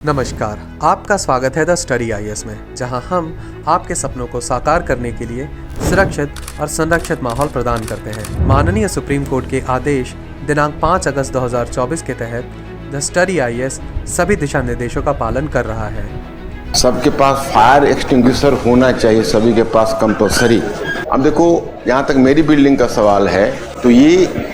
नमस्कार, आपका स्वागत है द स्टडी आईएएस में, जहां हम आपके सपनों को साकार करने के लिए सुरक्षित और संरक्षित माहौल प्रदान करते हैं। माननीय सुप्रीम कोर्ट के आदेश दिनांक 5 अगस्त 2024 के तहत द स्टडी आईएएस सभी दिशा निर्देशों का पालन कर रहा है। सबके पास फायर एक्सटिंग्विशर होना चाहिए, सभी के पास कंपलसरी। अब देखो, यहाँ तक मेरी बिल्डिंग का सवाल है तो ये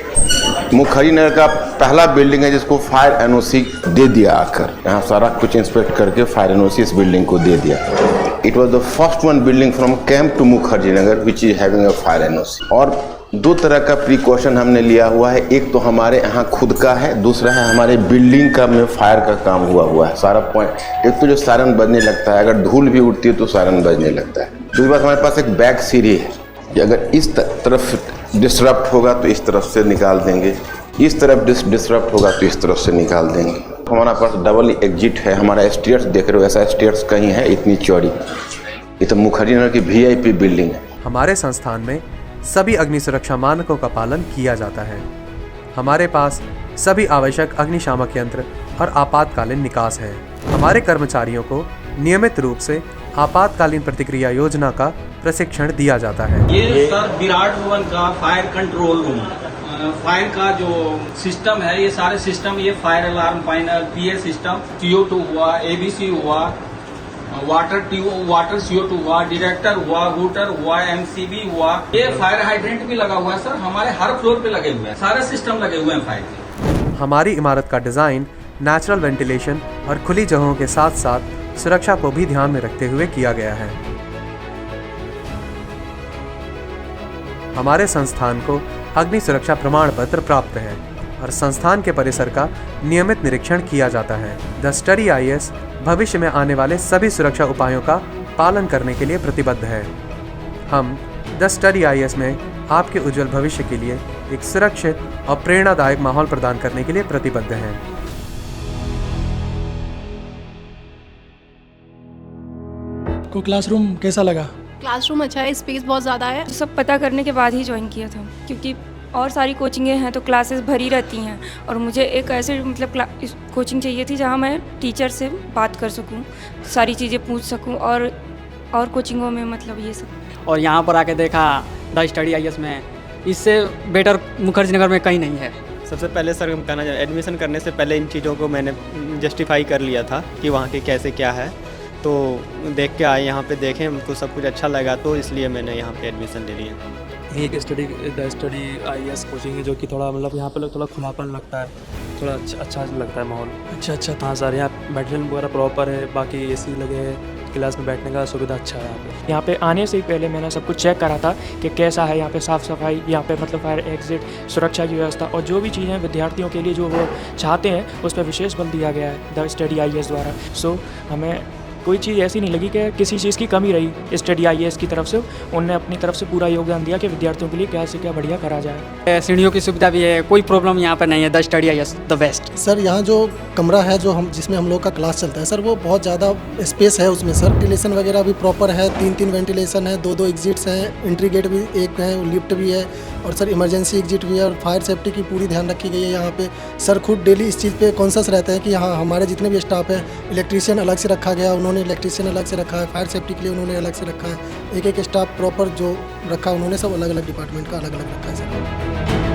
मुखर्जी नगर का पहला बिल्डिंग है जिसको फायर एनओसी दे दिया आकर। यहाँ सारा कुछ इंस्पेक्ट करके फायर एनओसी इस बिल्डिंग को दे दिया। It was the first one building from camp two Mukherjee Nagar which is having a fire NOC. और दो तरह का प्रिकॉशन हमने लिया हुआ है, एक तो हमारे यहाँ खुद का है, दूसरा है हमारे बिल्डिंग का में फायर का काम हुआ है सारा पॉइंट। एक तो जो सायरन बजने लगता है, अगर धूल भी उठती है तो सायरन बजने लगता है। दूसरी बात, हमारे पास एक बैक सीढ़ी है कि अगर इस तरफ डिस्टरप्ट होगा तो इस तरफ से निकाल देंगे, इस तरफ डिस्टरप्ट होगा तो इस तरफ से निकाल देंगे। हमारा पास डबल एग्जिट है। हमारा स्टेयर्स देख रहे हो, ऐसा स्टेयर्स कहीं है इतनी चौड़ी। ये तो मुखर्जी नगर की वीआईपी बिल्डिंग है। हमारे संस्थान में सभी अग्नि सुरक्षा मानकों का पालन किया जाता है। हमारे पास सभी आवश्यक अग्निशामक यंत्र और आपातकालीन निकास है। हमारे कर्मचारियों को नियमित रूप से आपातकालीन प्रतिक्रिया योजना का प्रशिक्षण दिया जाता है। ये सर विराट भवन का फायर कंट्रोल रूम, फायर का जो सिस्टम है, ये सारे सिस्टम, ये fire alarm final PA system, CO2 हुआ, ABC हुआ, वाटर CO2 हुआ, डिटेक्टर हुआ, रूटर हुआ, MCB हुआ, ये फायर हाइड्रेंट भी लगा हुआ है सर। हमारे हर फ्लोर पे लगे हुए हैं, सारे सिस्टम लगे हुए हैं फायर के। हमारी इमारत का डिजाइन नेचुरल वेंटिलेशन और खुली जगहों के साथ साथ सुरक्षा को भी ध्यान में रखते हुए किया गया है। हमारे संस्थान को अग्नि सुरक्षा प्रमाण पत्र प्राप्त है और संस्थान के परिसर का नियमित निरीक्षण किया जाता है। द स्टडी आईएएस भविष्य में आने वाले सभी सुरक्षा उपायों का पालन करने के लिए प्रतिबद्ध है। हम द स्टडी आईएएस में आपके उज्जवल भविष्य के लिए एक सुरक्षित और प्रेरणादायक माहौल प्रदान करने के लिए प्रतिबद्ध हैं। को क्लासरूम कैसा लगा? क्लासरूम अच्छा है, स्पेस बहुत ज़्यादा है। सब पता करने के बाद ही ज्वाइन किया था, क्योंकि और सारी कोचिंगें हैं तो क्लासेस भरी रहती हैं और मुझे एक ऐसे कोचिंग चाहिए थी जहां मैं टीचर से बात कर सकूं, सारी चीज़ें पूछ सकूं और कोचिंगों में ये सब। और यहाँ पर आके देखा द स्टडी आईएएस में, इससे बेटर मुखर्जी नगर में कहीं नहीं है। सबसे पहले सर हम कहना चाहिए, एडमिशन करने से पहले इन चीज़ों को मैंने जस्टिफाई कर लिया था कि वहाँ के कैसे क्या है, तो देख के आए, यहाँ पे देखें, हमको सब कुछ अच्छा लगा तो इसलिए मैंने यहाँ पे एडमिशन ले लिया। एक द स्टडी आईएएस कोचिंग है जो कि थोड़ा यहाँ पे थोड़ा खुलापन लगता है, थोड़ा अच्छा लगता है माहौल। अच्छा हाँ सर, यहाँ बैठने वगैरह प्रॉपर है, बाकी AC लगे हैं, क्लास में बैठने का सुविधा अच्छा है। यहाँ पे आने से ही पहले मैंने सब कुछ चेक करा था कि कैसा है यहाँ पे साफ़ सफाई, यहाँ पे फायर एग्जिट, सुरक्षा की व्यवस्था और जो भी चीज़ें विद्यार्थियों के लिए जो वो चाहते हैं उस पर विशेष बल दिया गया है द स्टडी आईएएस द्वारा। सो हमें कोई चीज़ ऐसी नहीं लगी कि किसी चीज़ की कमी रही। स्टडी आईएएस की तरफ से उनने अपनी तरफ से पूरा योगदान दिया कि विद्यार्थियों के लिए क्या से क्या बढ़िया करा जाए। सीढ़ियों की सुविधा भी है, कोई प्रॉब्लम यहाँ पर नहीं है। The study IAS the best. Sir यहाँ जो कमरा है जिसमें हम लोग का क्लास चलता है सर, वो बहुत ज़्यादा स्पेस है उसमें सर। वेंटिलेशन वगैरह भी प्रॉपर है, 3 वेंटिलेशन है, 2 एग्जिट्स हैं, एंट्री गेट भी एक है, लिफ्ट भी है और सर इमरजेंसी एग्जिट भी है और फायर सेफ्टी की पूरी ध्यान रखी गई है यहाँ पे। सर खुद डेली इस चीज़ पे कॉन्शियस रहते हैं कि यहाँ हमारे जितने भी स्टाफ है, इलेक्ट्रीशियन अलग से रखा गया, उन्होंने इलेक्ट्रीशियन अलग से रखा है, फायर सेफ्टी के लिए उन्होंने अलग से रखा है, एक स्टाफ प्रॉपर जो रखा उन्होंने सब अलग अलग डिपार्टमेंट का अलग अलग रखा है सर।